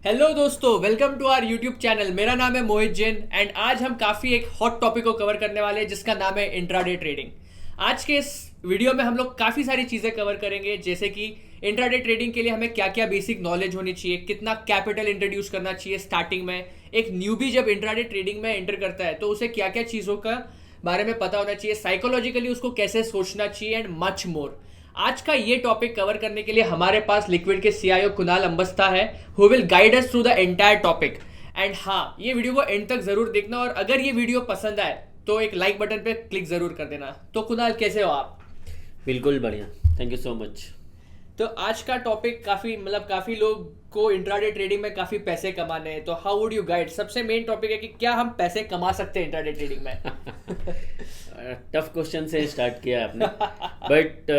Hello दोस्तों, welcome to our YouTube channel. मेरा नाम है मोहित जैन एंड आज हम काफ़ी एक हॉट टॉपिक को कवर करने वाले हैं जिसका नाम है इंट्राडे ट्रेडिंग। आज के इस वीडियो में हम लोग काफ़ी सारी चीज़ें कवर करेंगे, जैसे कि इंट्राडे ट्रेडिंग के लिए हमें क्या क्या बेसिक नॉलेज होनी चाहिए, कितना कैपिटल इंट्रोड्यूस करना चाहिए स्टार्टिंग में, एक न्यूबी जब इंट्राडे ट्रेडिंग में एंटर करता है तो उसे क्या क्या चीज़ों का बारे में पता होना चाहिए, साइकोलॉजिकली उसको कैसे सोचना चाहिए एंड मच मोर। आज का ये टॉपिक कवर करने के लिए हमारे पास लिक्विड के सीईओ कुणाल अंबस्ता है, who will guide us through the entire topic. And हाँ, ये वीडियो को एंड तक जरूर देखना और अगर ये वीडियो पसंद आए तो एक लाइक बटन पे क्लिक जरूर कर देना। तो कुणाल, कैसे हो आप? बिल्कुल बढ़िया, थैंक यू सो मच। तो आज का टॉपिक काफी लोग को इंट्राडे ट्रेडिंग में काफी पैसे कमाने हैं, तो हाउ वुड यू गाइड? सबसे मेन टॉपिक है कि क्या हम पैसे कमा सकते हैं इंट्राडे ट्रेडिंग में? टफ क्वेश्चन से स्टार्ट किया आपने, बट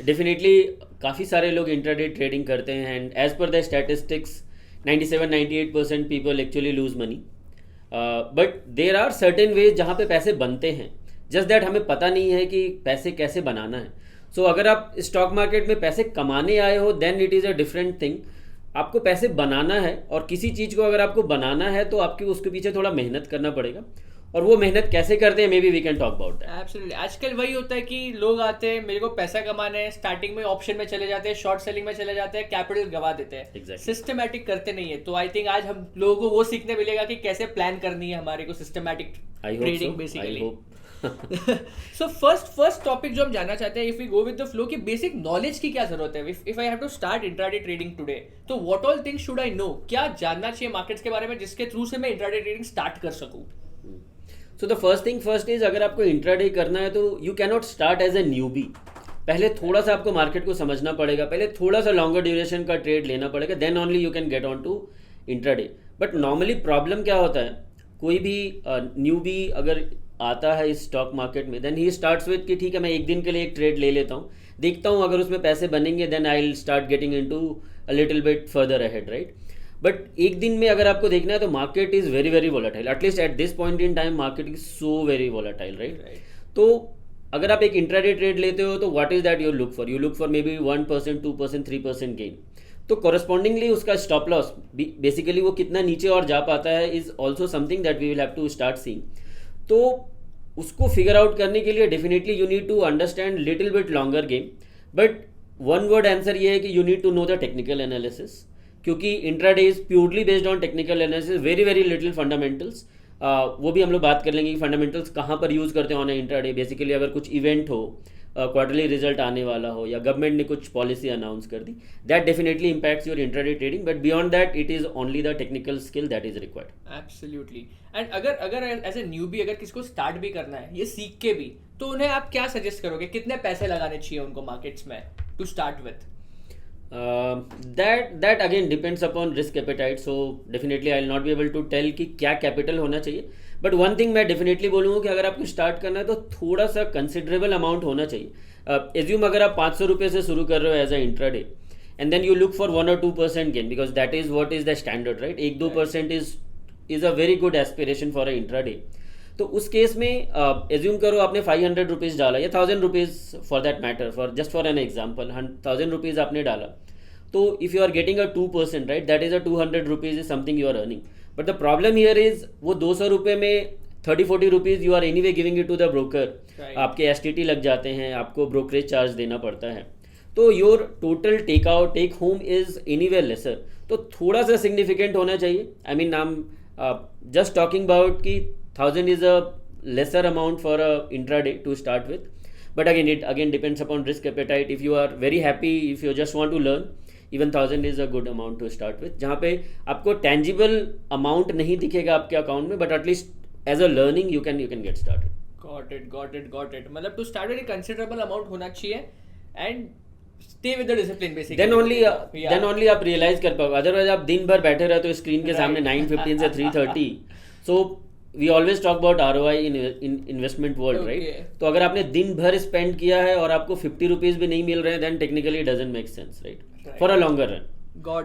डेफिनेटली काफ़ी सारे लोग इंट्राडे ट्रेडिंग करते हैं and as per the statistics 97-98% people actually lose money, but there are certain ways जहाँ पे पैसे बनते हैं, जस्ट दैट हमें पता नहीं है कि पैसे कैसे बनाना है। सो अगर आप स्टॉक मार्केट में पैसे कमाने आए हो then it is a different thing. आपको पैसे बनाना है और किसी चीज़ को अगर आपको बनाना है तो आपकी उसके पीछे थोड़ा मेहनत करना पड़ेगा, और वो मेहनत कैसे करते हैं maybe we can talk about that. Absolutely. आजकल वही होता है कि लोग आते हैं, मेरे को पैसा कमाना है, स्टार्टिंग में ऑप्शन में चले जाते हैं, शॉर्ट सेलिंग में चले जाते हैं, कैपिटल गवा देते हैं, Exactly. सिस्टमैटिक करते नहीं है। तो आई थिंक आज हम लोगों को वो सीखने मिलेगा कि कैसे प्लान करनी है हमारे को systematic trading basically. So first topic जो हम जानना चाहते हैं, if we go with the flow, कि बेसिक नॉलेज की क्या जरूरत है। If I have to start intraday trading today, तो what all things should I know? क्या जानना चाहिए मार्केट्स के बारे में जिसके थ्रू से मैं इंट्राडे ट्रेडिंग स्टार्ट कर सकूं? So the first thing first is, अगर आपको इंट्राडे करना है तो you can not start as a newbie. पहले थोड़ा सा आपको मार्केट को समझना पड़ेगा, पहले थोड़ा सा लॉन्गर ड्यूरेशन का ट्रेड लेना पड़ेगा, then only you can get on to intraday. But normally problem क्या होता है, कोई भी न्यूबी अगर आता है इस स्टॉक मार्केट में, देन ही स्टार्ट्स विद कि ठीक है मैं एक दिन के लिए एक ट्रेड ले लेता हूँ, देखता हूँ अगर उसमें पैसे बनेंगे then I will start getting into a little bit further ahead, right. But एक दिन में अगर आपको देखना है तो market is very very volatile, at least at this point in time market is so very volatile, right. तो अगर आप एक इंट्राडे ट्रेड लेते हो तो what is that you look for? You look for maybe 1%, 2%, 3% gain. तो correspondingly उसका stop loss basically वो कितना नीचे और जा पाता है is also something that we will have to start seeing. तो उसको फिगर आउट करने के लिए definitely you need to understand little bit longer game, but one word answer ये है कि you need to know the technical analysis, क्योंकि intraday is purely based on technical analysis, very very little fundamentals. वो भी हम लोग बात कर लेंगे कि फंडामेंटल्स कहाँ पर यूज़ करते हैं ऑन इंट्राडे। बेसिकली अगर कुछ इवेंट हो, क्वार्टरली रिजल्ट आने वाला हो, या गवर्नमेंट ने कुछ पॉलिसी अनाउंस कर दी, that definitely impacts your intraday trading, but beyond that it is only the technical skill that is required. Absolutely. And अगर एज ए न्यूबी अगर किसी को स्टार्ट भी करना है ये सीख के भी, तो उन्हें आप क्या सजेस्ट करोगे? कितने पैसे लगाने चाहिए उनको मार्केट्स में to start with? That again depends upon risk appetite, so definitely I'll not be able to tell कि क्या कैपिटल होना चाहिए, बट वन थिंग मैं डेफिनेटली बोलूँगा कि अगर आपको स्टार्ट करना है तो थोड़ा सा कंसिडरेबल अमाउंट होना चाहिए। एज्यूम अगर आप 500 रुपये से शुरू कर रहे हो as a intraday, and then you look for 1 or 2% gain, because that is what is the standard, right. 1-2% is a very good aspiration for a intraday. तो उस केस में एज्यूम करो आपने 500 रुपीज़ डाला या 1000 rupees for that matter, for just for an example 1000 rupees आपने डाला, तो if you are getting a 2%, right, that is a 200 rupees is something you are earning. But the problem here is वो 200 रुपये में 30-40 rupees you are anyway giving it to the broker, आपके STT लग जाते हैं, आपको brokerage charge देना पड़ता है, तो your total take home is anyway lesser. तो थोड़ा सा सिग्निफिकेंट होना चाहिए। I mean I am just talking about कि 1000 is a lesser amount for a intraday to start with, but again it again depends upon risk appetite. If you are very happy, if you just want to learn, even 1000 is a good amount to start with, जहाँ पे आपको tangible amount नहीं दिखेगा आपके account में, but at least as a learning you can get started. Got it. मतलब to start with a considerable amount होना चाहिए and stay with the discipline basically. then only आप realize कर पाओगे, otherwise आप दिन भर बैठे रहते हो स्क्रीन के सामने 9:15 से 3:30। so we always talk about ROI in investment world, right. तो अगर आपने दिन भर स्पेंड किया है और आपको 50 रुपीज़ भी नहीं मिल रहे हैं, then technically doesn't make sense, right, for a longer run.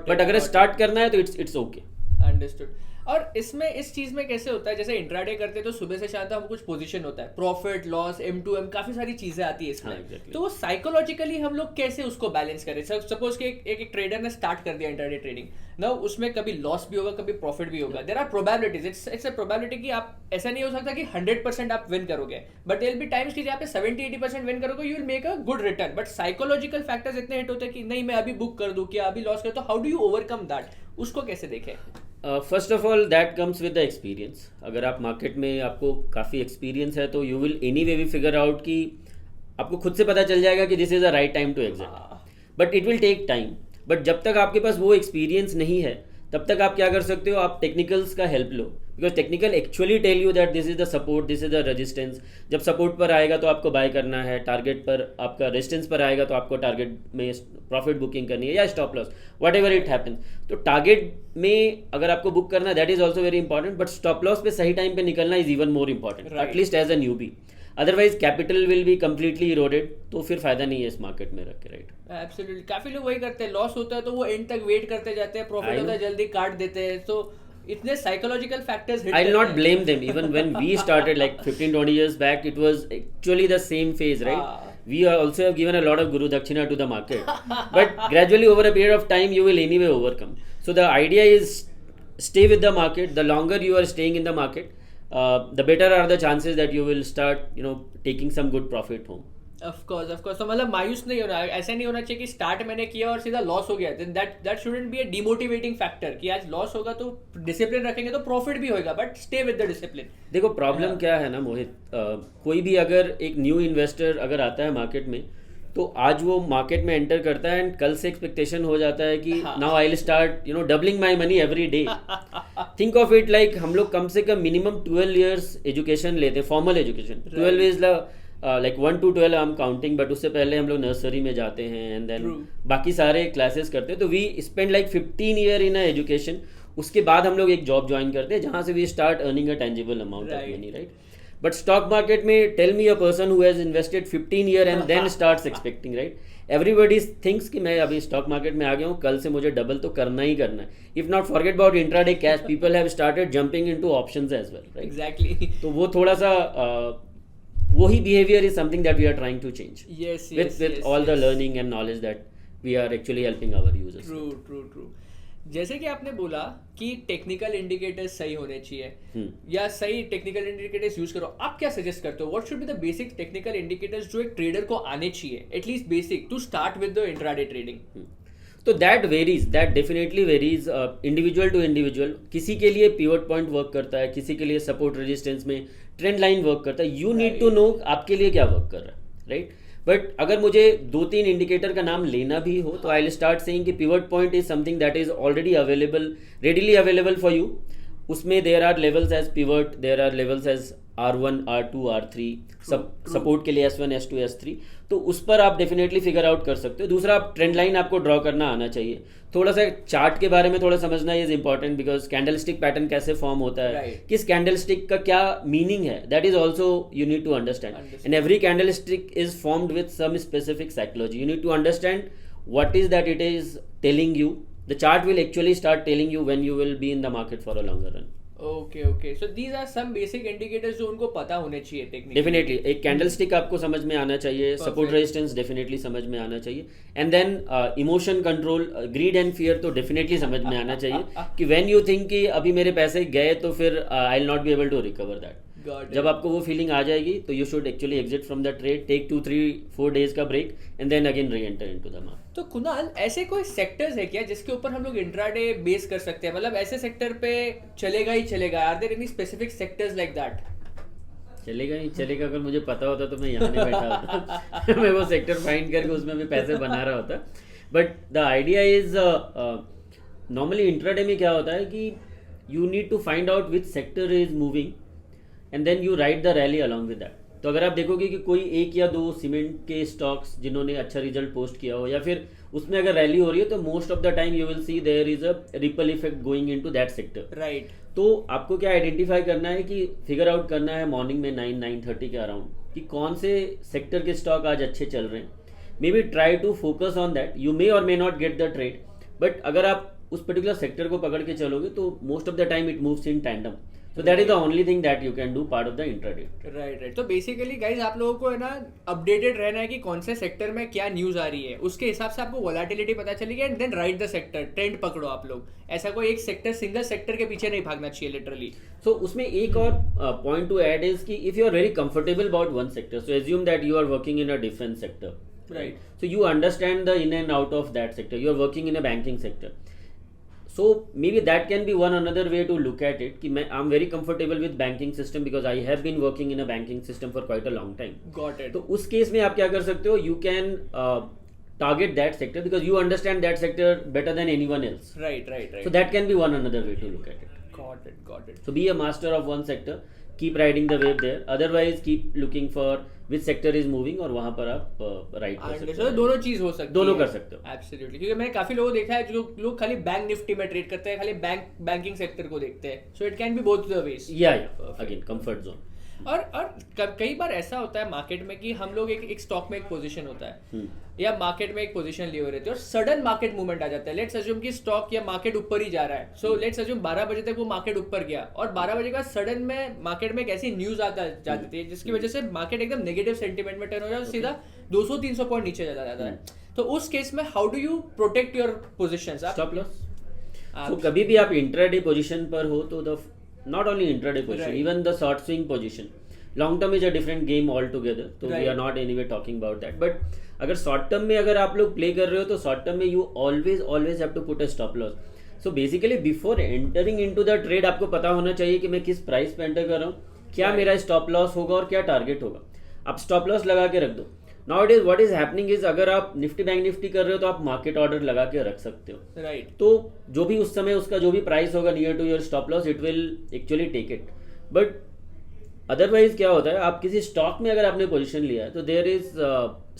But अगर स्टार्ट करना है तो इट्स ओके। अंडरस्टूड। और इसमें इस चीज में कैसे होता है, जैसे इंट्राडे करते हैं तो सुबह से शाम तक हम कुछ पोजीशन होता है, प्रॉफिट लॉस M2M काफी सारी चीजें आती है इसमें। हाँ, exactly. तो वो साइकोलॉजिकली हम लोग कैसे उसको बैलेंस करें? सपोज कि एक ट्रेडर ने स्टार्ट कर दिया इंट्राडे ट्रेडिंग ना, उसमें कभी लॉस भी होगा कभी प्रॉफिट भी होगा, there are probabilities, it's a probability कि आप ऐसा नहीं हो सकता कि 100% आप विन करोगे, but there will be times कि जहाँ पे 70-80% विन करोगे you will make a good return, but psychological factors इतने हिट होते हैं कि नहीं मैं अभी बुक कर दूं क्या, अभी लॉस कर, तो how do you overcome that, उसको कैसे देखें? First of all that comes with the experience. अगर आप मार्केट में आपको काफ़ी एक्सपीरियंस है तो यू विल एनी वे भी फिगर आउट कि आपको खुद से पता चल जाएगा कि this is a right time to exit, but it will take time. But जब तक आपके पास वो एक्सपीरियंस नहीं है तब तक आप क्या कर सकते हो, आप टेक्निकल्स का हेल्प लो, because technical actually tell you that this is the support, this is the resistance. जब सपोर्ट पर आएगा तो आपको बाय करना है, टारगेट पर आपका रेजिस्टेंस पर आएगा तो आपको टारगेट में प्रॉफिट बुकिंग करनी है या stop loss, whatever it happen. तो टारगेट में अगर आपको बुक करना है that is also very important, but stop loss पे सही टाइम पे निकलना is even more important, at least as a newbie. Otherwise capital will be completely eroded, तो फिर फायदा नहीं है इस मार्केट में रख के, राइट? एब्सोल्युटली, काफी लोग वही करते हैं, लॉस होता है तो वो एंड तक वेट करते जाते हैं, प्रॉफिट होता है जल्दी काट देते हैं, तो इतने psychological factors hit. I'll not blame them. Even when we started like 15-20 years back, it was actually the same phase, right? We also have given a lot of guru dakshina to the market, but gradually over a period of time, you will anyway overcome. So the idea is stay with the market. The longer you are staying in the market, the better are the chances that you will start, taking some good profit home. Of course, तो मतलब मायूस नहीं होना, ऐसा नहीं होना चाहिए कि स्टार्ट मैंने किया और सीधा लॉस हो गया, then that shouldn't be a demotivating factor कि आज लॉस होगा तो डिसिप्लिन रखेंगे तो प्रॉफिट भी होगा, but stay with the discipline. देखो प्रॉब्लम क्या है ना मोहित, कोई भी अगर एक न्यू इन्वेस्टर अगर आता है मार्केट में, तो आज वो मार्केट में एंटर करता है एंड कल से एक्सपेक्टेशन हो जाता है कि now I will start doubling my money every day. Think of it like हम लोग कम से कम मिनिमम 12 इयर्स एजुकेशन लेते हैं, formal education. 12 is like 1 to 12 I am counting, but उससे पहले हम लोग नर्सरी में जाते हैं एंड देन बाकी सारे क्लासेस करते हैं, तो we spend like 15 year in education. उसके बाद हम लोग एक जॉब ज्वाइन करते हैं जहाँ से we start earning a tangible amount of money, right? But stock market में tell me a person who has invested 15 year and then starts expecting, right? Everybody thinks कि मैं अभी स्टॉक मार्केट में आ गया हूँ, कल से मुझे डबल तो करना ही करना है। If not forget about intraday cash, people have started jumping into options as well, right? Exactly. तो वो थोड़ा सा वही behaviour is something that we are trying to change with all the learning and knowledge that we are actually helping our users. True. जैसे कि आपने बोला कि टेक्निकल इंडिकेटर्स सही होने चाहिए या सही टेक्निकल इंडिकेटर्स यूज करो, आप क्या सजेस्ट करते हो? What should be the basic technical indicators जो एक ट्रेडर को आने चाहिए, at least basic to start with the intraday trading? तो that varies, that definitely varies individual to individual. किसी के लिए पिवट पॉइंट वर्क करता है, किसी के लिए सपोर्ट रेजिस्टेंस में ट्रेंड लाइन वर्क करता है। यू नीड टू नो आपके लिए क्या वर्क कर रहा है, राइट? बट अगर मुझे 2-3 इंडिकेटर का नाम लेना भी हो तो आई विल स्टार्ट सेइंग कि pivot point is something that is already available, readily available for you. उसमें there are levels as pivot, there are levels as R1, R2, R3, support के लिए S1, S2, S3, तो उस पर आप definitely figure out कर सकते हो। दूसरा, आप ट्रेंड लाइन आपको ड्रॉ करना आना चाहिए। थोड़ा सा चार्ट के बारे में थोड़ा समझना is important, because candlestick pattern कैसे फॉर्म होता है, किस कैंडलस्टिक का क्या मीनिंग है, that is also you need to understand. And every candlestick is formed with some specific psychology. You need to understand what is that it is telling you. The chart will actually start telling you when you will be in the market for a longer run. Okay, so these are some basic indicators जो उनको पता होने चाहिए technically. Definitely एक candlestick आपको समझ में आना चाहिए, सपोर्ट रेजिस्टेंस डेफिनेटली समझ में आना चाहिए, and then emotion control, greed and fear तो डेफिनेटली समझ में आना चाहिए कि व्हेन यू थिंक कि अभी मेरे पैसे गए तो फिर I will not be able to recover that. जब आपको वो फीलिंग आ जाएगी तो you should actually exit from the trade, take 2-3-4 days का break and then again re enter into the market. तो कुणाल, ऐसे कोई सेक्टर्स है क्या जिसके ऊपर हम लोग इंट्राडे बेस कर सकते हैं? मतलब ऐसे सेक्टर पे चलेगा ही चलेगा, are there any specific sectors like that? चलेगा ही चलेगा, अगर मुझे पता होता तो मैं यहाँ नहीं बैठा होता मैं वो सेक्टर फाइंड करके उसमें भी पैसे बना रहा होता। But the idea is normally intraday में क्या होता है कि you need to find out which sector is moving and then you ride the rally along with that. तो अगर आप देखोगे कि कोई 1 या 2 सीमेंट के स्टॉक्स जिन्होंने अच्छा रिजल्ट पोस्ट किया हो या फिर उसमें अगर रैली हो रही है, तो most of the time you will see there is a ripple effect going into that sector, right? तो आपको क्या आइडेंटिफाई करना है कि फिगर आउट करना है मॉर्निंग में 9-9:30 के अराउंड कि कौन से सेक्टर के स्टॉक आज अच्छे चल रहे हैं। Maybe try to focus on that. You may और may not get the trade, but अगर आप उस पर्टिकुलर सेक्टर को पकड़ के चलोगे तो most of the time it moves in tandem. So that is the only thing that you can do part of the intraday. Right. तो basically guys आप लोगों को है ना अपडेटेड रहना है कि कौन से सेक्टर में क्या न्यूज आ रही है, उसके हिसाब से आपको वोलेटिलिटी पता चलेगी and then ride the sector, trend पकड़ो आप लोग. ऐसा कोई एक सेक्टर सिंगल सेक्टर के पीछे नहीं भागना चाहिए लिटरली. So उसमें एक और point to add is कि if you are very comfortable about one sector, so assume that you are working in a defense sector, Right. So you understand the in and out of that sector. You are working in a banking sector. So maybe that can be one another way to look at it. कि मैं I'm very comfortable with banking system because I have been working in a banking system for quite a long time. Got it. तो उस case में आप क्या कर सकते हो? You can target that sector because you understand that sector better than anyone else. Right. So that can be one another way to look at it. Got it. So be a master of one sector. Keep riding the wave there. Otherwise keep looking for which sector is moving और वहाँ पर आप ride कर सकते हो. दोनों चीज हो सकती है. दोनों कर सकते हो. एब्सोल्युटली. क्योंकि मैंने काफी लोगों को देखा है जो लोग खाली बैंक निफ्टी में ट्रेड करते हैं, खाली बैंकिंग सेक्टर को देखते हैं. So it can be both the ways. या अगेन कंफर्ट जोन. और कई बार ऐसा होता है मार्केट में कि हम लोग एक स्टॉक में एक पोजीशन होता है या मार्केट में एक पोजीशन लिए हुए रहते हैं और सडन मार्केट मूवमेंट आ जाता है. लेट्स अज्यूम कि स्टॉक या मार्केट ऊपर ही जा रहा है. सो लेट्स अज्यूम 12 बजे तक वो मार्केट ऊपर गया और 12 बजे का सडन में मार्केट में एक ऐसी न्यूज आता जाती है जिसकी वजह से मार्केट एकदम नेगेटिव सेंटीमेंट में टर्न हो जाता है, सीधा 200-300 पॉइंट नीचे चला जाता है. तो उस केस में how do you protect your positions? Stop loss. So कभी भी आप इंट्राडे पोजीशन पर हो तो the not only intraday position, even the short swing position, long term is a different game all together. तो we are not anyway talking about that. But अगर short term में अगर आप लोग प्ले कर रहे हो तो शॉर्ट टर्म में you always have to put a stop loss. So basically before entering into the trade आपको पता होना चाहिए कि मैं किस प्राइस पे एंटर कर रहा हूँ, क्या मेरा स्टॉप लॉस होगा और क्या टारगेट होगा. आप स्टॉप लॉस लगा के रख दो. Now it is what is happening is अगर आप निफ्टी बैंक निफ्टी कर रहे हो तो आप मार्केट ऑर्डर लगा के रख सकते हो. राइट. तो जो भी उस समय उसका जो भी प्राइस होगा near to your stop loss it will actually take it. But otherwise क्या होता है, आप किसी स्टॉक में अगर आपने पोजीशन लिया है तो there is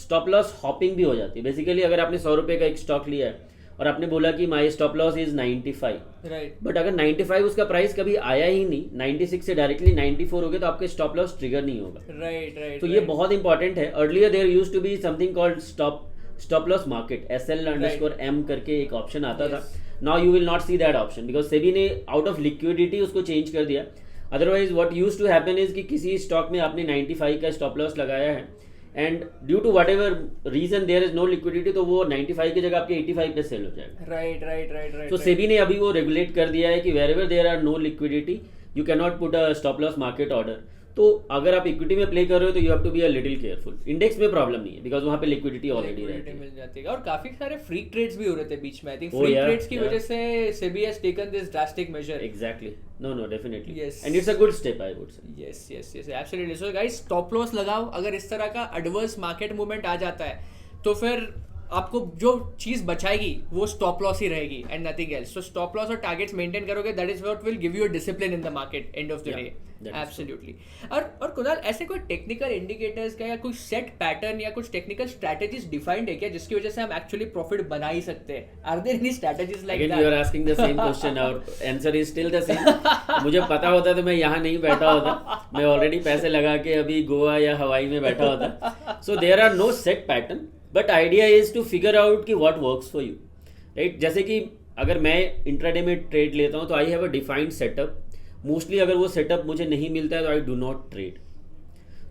stop loss hopping भी हो जाती है. बेसिकली अगर आपने 100 रुपये का एक स्टॉक लिया है और आपने बोला कि माई stop loss is 95, right. But अगर 95 उसका प्राइस कभी आया ही नहीं, 96 से डायरेक्टली 94 हो गया तो आपके स्टॉप लॉस ट्रिगर नहीं होगा. राइट. तो ये बहुत इंपॉर्टेंट है. Earlier there used to be something called stop loss market, SL_M करके एक ऑप्शन आता था. Now you will not see that option because SEBI ने आउट ऑफ लिक्विडिटी उसको चेंज कर दिया. Otherwise what used to happen is कि किसी स्टॉक में आपने 95 का स्टॉप लॉस लगाया है and due to whatever reason there is no liquidity तो वो 95 की जगह आपके 85 पे सेल हो जाएगा. राइट. तो सेबी ने अभी वो रेगुलेट कर दिया है कि wherever there are no liquidity you can not put a stop loss market order. तो अगर आप इक्विटी में प्ले कर रहे हो तो you have to be a little careful. Index में प्रॉब्लम नहीं है बिकॉज वहाँ पे लिक्विडिटी ऑलरेडी रहती है. मिल जाती है और काफी सारे फ्री ट्रेड्स भी हो रहे थे बीच में. आई थिंक फ्री ट्रेड्स की वजह से SEBI has taken this drastic measure. Exactly. No, definitely. Yes. And it's a good step, I would say. Yes, absolutely. So guys, stop loss लगाओ. अगर इस तरह का adverse market movement आ जाता है तो फिर आपको जो चीज बचाएगी वो स्टॉप लॉस ही रहेगी and nothing else. So stop loss और टारगेट्स मेंटेन करोगे, that is what will give you a discipline in the market end of the day. Absolutely. और कुणाल, ऐसे कोई टेक्निकल इंडिकेटर्स का या कुछ सेट पैटर्न या कुछ टेक्निकल स्ट्रेटजीज डिफाइंड है क्या जिसकी वजह से हम एक्चुअली प्रॉफिट बना ही सकते हैं? Are there any strategies like that? Again you are asking the same question और answer is still the same. मुझे पता होता तो मैं यहाँ नहीं बैठा होता. मैं ऑलरेडी पैसे लगा के अभी गोवा या हवाई में बैठा होता. So there are no set pattern but idea is to figure out कि what works for you. Right. जैसे कि अगर मैं इंट्राडे में ट्रेड लेता हूँ तो I have a defined setup. Mostly अगर वो सेटअप मुझे नहीं मिलता है तो आई डू नॉट ट्रेड.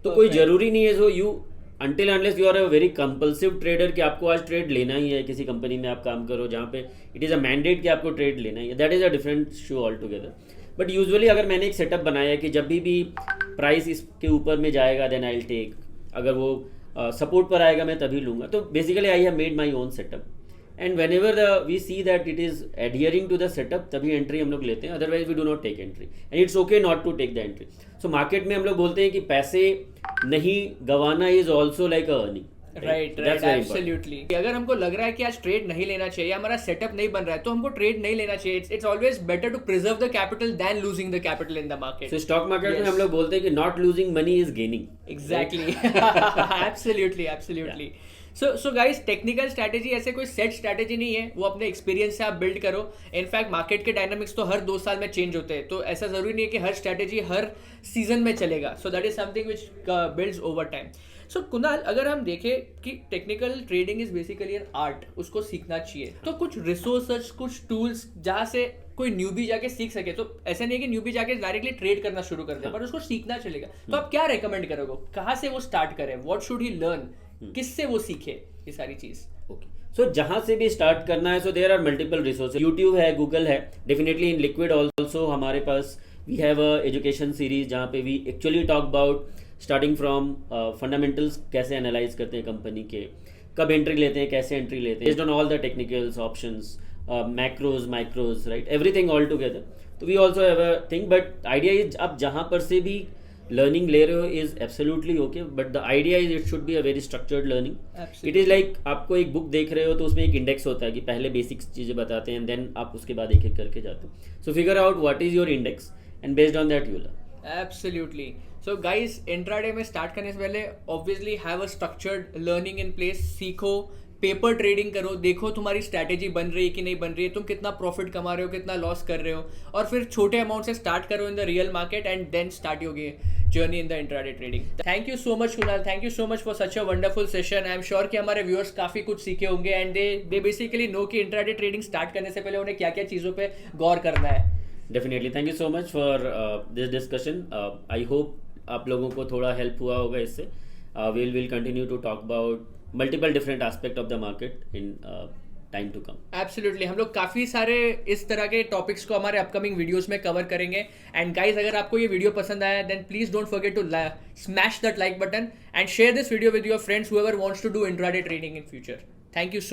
तो कोई जरूरी नहीं है. So you until unless you are a very compulsive trader कि आपको आज ट्रेड लेना ही है. किसी कंपनी में आप काम करो जहाँ पे इट इज़ अ मैंडेट कि आपको ट्रेड लेना ही है, that is a different show all together. But usually अगर मैंने एक सेटअप बनाया है कि जब भी प्राइस इसके ऊपर में जाएगा देन आई विल टेक, अगर वो सपोर्ट पर आएगा मैं तभी लूँगा. तो basically I have made my own setup and whenever we see that it is adhering to the setup तभी एंट्री हम लोग लेते हैं. Otherwise we do not take entry and it's okay not to take the entry. So market में हम लोग बोलते हैं कि पैसे नहीं गंवाना is also like a earning. Right. Absolutely. अगर हमको लग रहा है कि आज ट्रेड नहीं लेना चाहिए, हमारा सेटअप नहीं बन रहा है तो हमको ट्रेड नहीं लेना चाहिए. It's always better to preserve the capital than losing the capital in the market. So stock market में हम लोग बोलते हैं कि not losing money is gaining. Exactly. Absolutely. So guys, technical strategy ऐसे कोई सेट स्ट्रैटेजी नहीं है, वो अपने एक्सपीरियंस से आप बिल्ड करो. इनफैक्ट मार्केट के डायनामिक्स तो हर 2 साल में चेंज होते हैं, तो ऐसा जरूरी नहीं है कि हर स्ट्रैटेजी हर सीजन में चलेगा. So that is something which builds over time. So Kunal, अगर हम देखें कि technical trading is basically an art, उसको सीखना चाहिए, तो कुछ रिसोर्सेज, कुछ टूल्स जहाँ से कोई न्यूबी जाके सीख सके, तो ऐसा नहीं है कि न्यूबी जाके डायरेक्टली ट्रेड करना शुरू कर दे, पर उसको सीखना चलेगा, तो आप क्या रेकमेंड करोगे, कहाँ से वो स्टार्ट करे, व्हाट शुड ही लर्न, किससे वो सीखे ये सारी चीज? ओके, सो जहाँ से भी स्टार्ट करना है, so there are multiple resources, YouTube है, गूगल है, डेफिनेटली इन लिक्विड ऑल्सो हमारे पास we have a education series जहाँ पे we actually talk about starting from fundamentals, कैसे एनालाइज करते हैं कंपनी के, कब एंट्री लेते हैं, कैसे एंट्री लेते हैं, based on all the technicals, options, macros, micros, right, everything all together. तो we also have a thing, but idea is आप जहाँ पर से भी लर्निंग ले रहे हो is absolutely okay, but the idea is it should be a very structured learning. It is like आपको एक बुक देख रहे हो तो उसमें एक इंडेक्स होता है कि पहले बेसिक्स चीज़ें बताते हैं, देन आप उसके बाद एक एक करके जाते हो. So figure out what is your index and based on that you learn. Absolutely. So guys, intraday में स्टार्ट करने से पहले obviously have a structured learning in place. सीखो, पेपर ट्रेडिंग करो, देखो तुम्हारी स्ट्रैटेजी बन रही है कि नहीं बन रही है, तुम कितना प्रॉफिट कमा रहे हो, कितना लॉस कर रहे हो, और फिर छोटे अमाउंट से स्टार्ट करो in the real market and then start your journey in the intraday trading. Thank you so much Kunal, thank you so much for such a wonderful session. I am sure कि हमारे viewers काफी कुछ सीखे होंगे and they basically know कि intraday trading start करने से पहले उन्हें क्या क्या चीज़ों पे गौर करना है. Definitely, thank you so much for this discussion. I hope आप लोगों को थोड़ा हेल्प हुआ होगा इससे. Will continue to talk about multiple different aspect of the market in time to come. Absolutely, हम लोग काफ़ी सारे इस तरह के टॉपिक्स को हमारे अपकमिंग वीडियोस में कवर करेंगे. एंड गाइज, अगर आपको ये वीडियो पसंद आया then please don't forget to smash that like button and share this video with your friends whoever wants to do intraday trading in future. Thank you so